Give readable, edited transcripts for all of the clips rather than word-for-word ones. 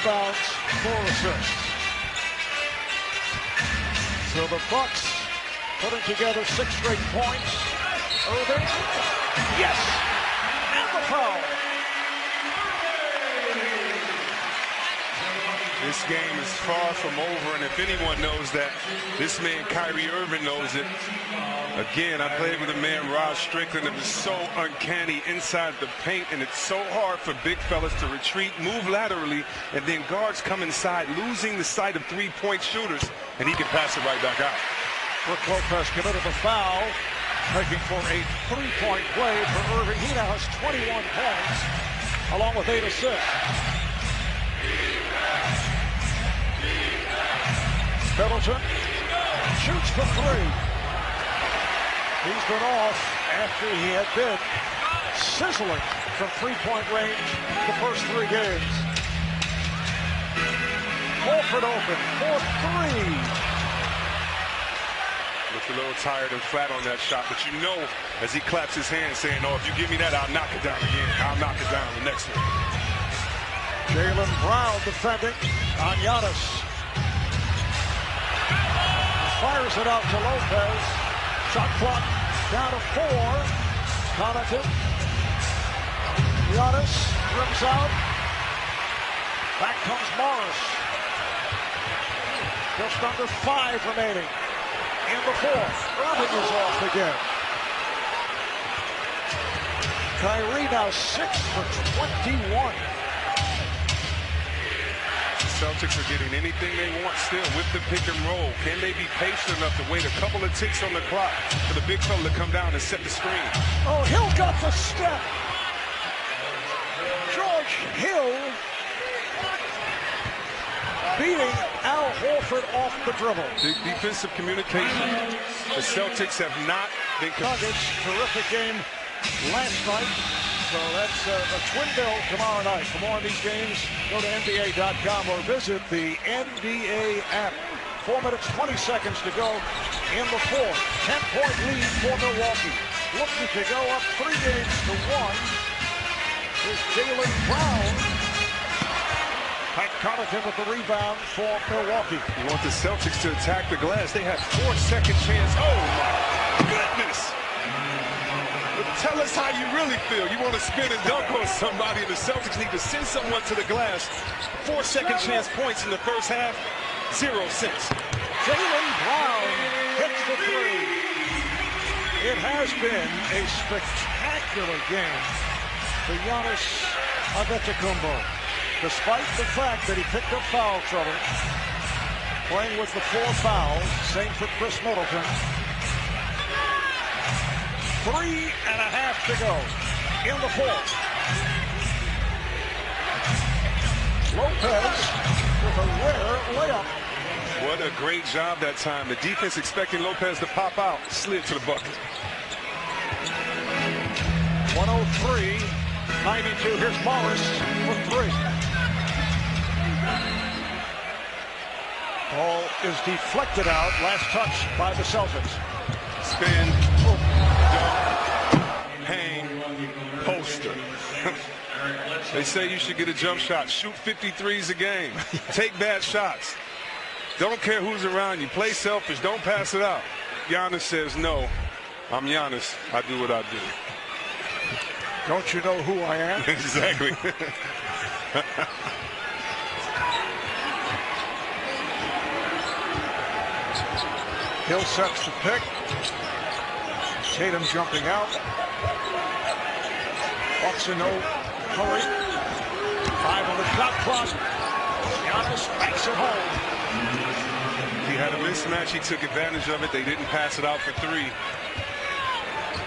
rebounds, 4 assists. So the Bucks putting together 6 straight points. Irving, yes, and the foul. This game is far from over, and if anyone knows that, this man Kyrie Irving knows it. Again, I played with a man, Rod Strickland, that is so uncanny inside the paint, and it's so hard for big fellas to retreat, move laterally, and then guards come inside, losing the sight of three-point shooters, and he can pass it right back out. Brook Lopez committed a foul, making for a 3-point play for Irving. He now has 21 points, along with 8 assists. Middleton shoots for 3. He's been off after he had been sizzling from 3-point range the first 3 games. Horford open for 3. Looks a little tired and flat on that shot, but you know as he claps his hands saying, oh, if you give me that, I'll knock it down again. I'll knock it down the next one. Jaylen Brown defending on Giannis. Fires it out to Lopez. Shot clock down to 4. Connaughton. Giannis rims out. Back comes Morris. Just under 5 remaining in the 4th. Irving is off again. Kyrie now 6 for 21. Celtics are getting anything they want still with the pick and roll. Can they be patient enough to wait a couple of ticks on the clock for the big fella to come down and set the screen? Oh, Hill got the step. George Hill beating Al Horford off the dribble. Big defensive communication. The Celtics have not been... Nuggets, terrific game last night. So that's a twin bill tomorrow night. For more on these games, go to NBA.com or visit the NBA app. 4 minutes, 20 seconds to go in the 4th. 10-point lead for Milwaukee. Looking to go up 3 games to 1 is Jaylen Brown. Pat Connaughton with the rebound for Milwaukee. You want the Celtics to attack the glass. They have 4-second chance. Oh, my goodness. Tell us how you really feel. You want to spin and dunk on somebody, and the Celtics need to send someone to the glass. 4-second chance points in the first half, 0 cents. Jaylen Brown hits the 3. It has been a spectacular game for Giannis Antetokounmpo. Despite the fact that he picked up foul trouble, playing with the 4 fouls, same for Chris Middleton. 3.5 to go in the 4th. Lopez with a rare layup. What a great job that time. The defense expecting Lopez to pop out, slid to the bucket. 103-92. Here's Morris for 3. Ball is deflected out. Last touch by the Celtics. Spin, dunk, hang, poster. They say you should get a jump shot. Shoot 53s a game. Take bad shots. Don't care who's around you. Play selfish. Don't pass it out. Giannis says, no, I'm Giannis. I do what I do. Don't you know who I am? Exactly. Hill sets the pick. Tatum jumping out. Bucks in no hurry. 5 on the shot clock. Giannis banks it home. He had a mismatch. He took advantage of it. They didn't pass it out for 3.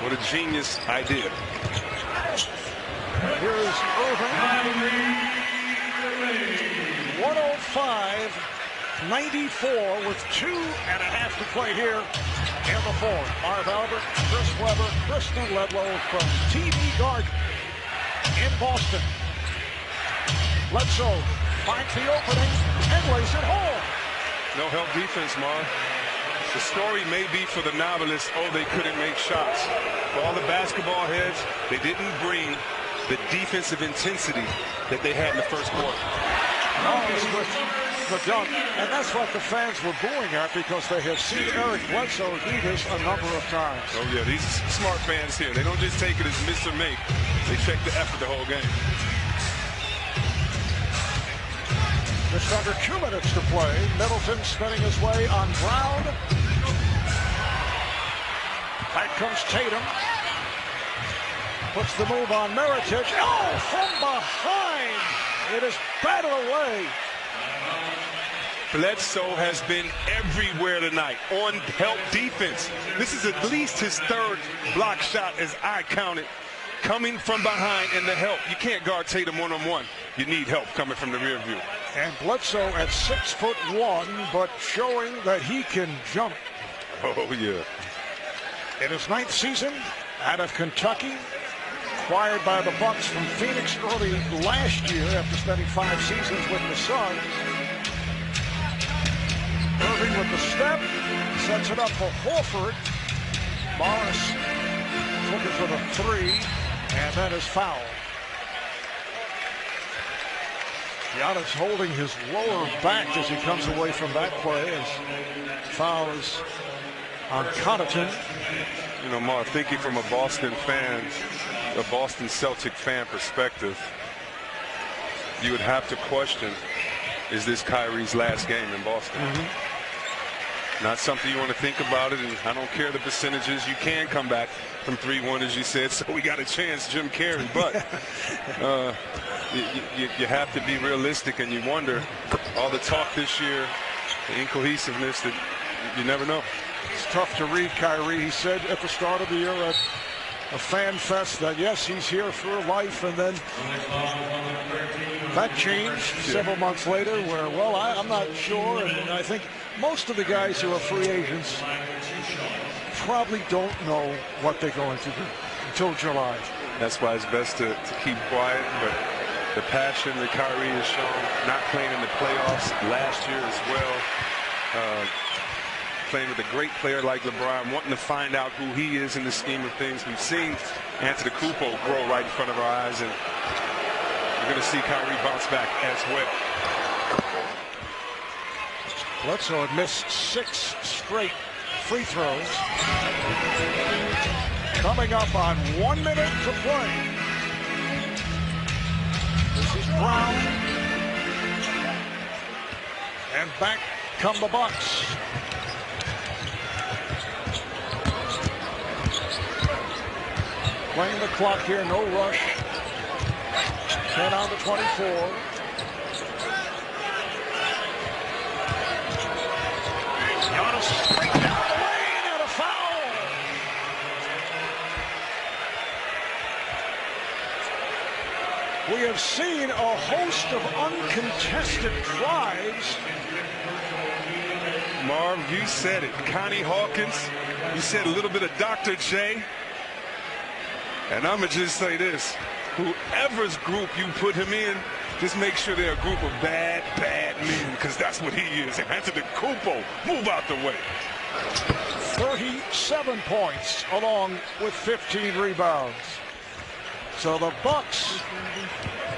What a genius idea. Here is Irving. 105-94 with 2.5 to play here in the 4th. Marv Albert, Chris Webber, Kristen Ledlow from TV Garden in Boston. Bledsoe finds the opening and lays it home. No help defense, Marv. The story may be for the novelists, oh, they couldn't make shots. For all the basketball heads, they didn't bring the defensive intensity that they had in the first quarter. Morris with the dunk. And that's what the fans were booing at because they have seen Eric Bledsoe do this a number of times. Oh, yeah, these smart fans here. They don't just take it as miss or make. They check the effort the whole game. Just under 2 minutes to play. Middleton spinning his way on Brown. Back comes Tatum. Puts the move on Mirotic. Oh, from behind. It is batted away. Bledsoe has been everywhere tonight on help defense. This is at least his third block shot as I counted, coming from behind in the help. You can't guard Tatum one-on-one. You need help coming from the rear view. And Bledsoe at 6'1", but showing that he can jump. Oh, yeah. In his 9th season out of Kentucky, acquired by the Bucks from Phoenix early last year after spending 5 seasons with the Suns. Irving with the step, sets it up for Horford. Morris looking for the 3, and that is fouled. Giannis holding his lower back as he comes away from that play as foul is on Connaughton. You know, Mark, thinking from a Boston fan, a Boston Celtic fan perspective, you would have to question, is this Kyrie's last game in Boston? Not something you want to think about it, and I don't care the percentages. You can come back from 3-1, as you said, so we got a chance, Jim Carrey. But you have to be realistic, and you wonder, all the talk this year, the incohesiveness, that you never know. It's tough to read Kyrie. He said at the start of the year at a fan fest that, yes, he's here for life, and then that changed several months later where, well, I'm not sure, and I think most of the guys who are free agents probably don't know what they're going to do until July. That's why it's best to keep quiet, but the passion that Kyrie has shown, not playing in the playoffs last year as well, playing with a great player like LeBron, wanting to find out who he is in the scheme of things. We've seen Antetokounmpo grow right in front of our eyes, and we're going to see Kyrie bounce back as well. Bledsoe had missed 6 straight free throws. Coming up on 1 minute to play. This is Brown. And back come the Bucks. Playing the clock here, no rush. 10 on the 24. Giannis straight down the lane and a foul. We have seen a host of uncontested drives. Marv, you said it. Connie Hawkins. You said a little bit of Dr. J. And I'm going to just say this. Whoever's group you put him in, just make sure they're a group of bad men, because that's what he is. And Antetokounmpo, move out the way. 37 points along with 15 rebounds. So the Bucks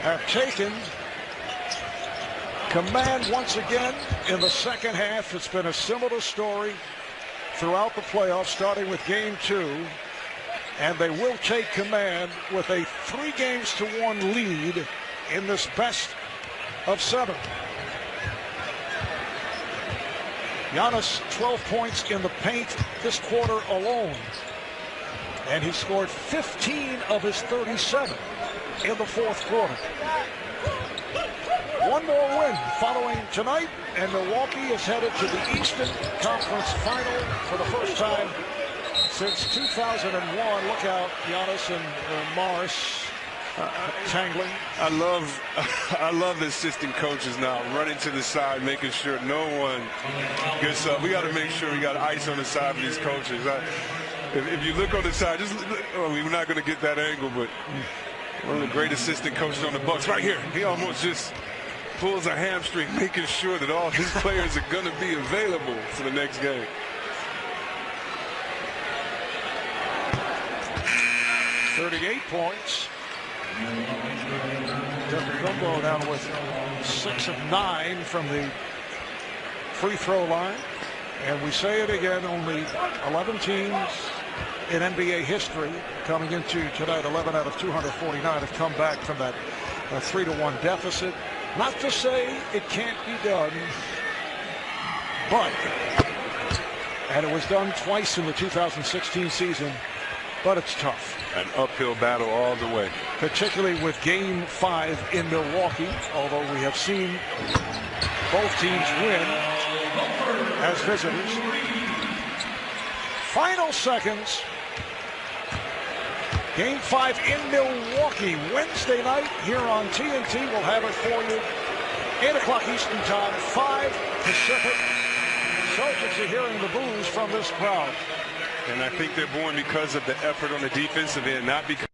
have taken command once again in the second half. It's been a similar story throughout the playoffs, starting with game 2. And they will take command with a 3-1 lead in this best of 7. Giannis 12 points in the paint this quarter alone. And he scored 15 of his 37 in the fourth quarter. One more win following tonight, and Milwaukee is headed to the Eastern Conference Final for the first time since 2001. Look out, Giannis and Morris tangling. I love the assistant coaches now running to the side, making sure no one gets up. We got to make sure we got ice on the side for these coaches. If you look on the side, we're not going to get that angle, but one of the great assistant coaches on the Bucks right here. He almost just pulls a hamstring, making sure that all his players are going to be available for the next game. .38 points. Antetokounmpo down with 6 of 9 from the free throw line. And we say it again, only 11 teams in NBA history coming into tonight, 11 out of 249 have come back from that 3-1 deficit. Not to say it can't be done, but, and it was done twice in the 2016 season, but it's tough. An uphill battle all the way. Particularly with Game 5 in Milwaukee, although we have seen both teams win as visitors. Final seconds. Game 5 in Milwaukee Wednesday night here on TNT. We'll have it for you. 8 o'clock Eastern Time, 5 Pacific. Celtics are hearing the boos from this crowd. And I think they're born because of the effort on the defensive end, not because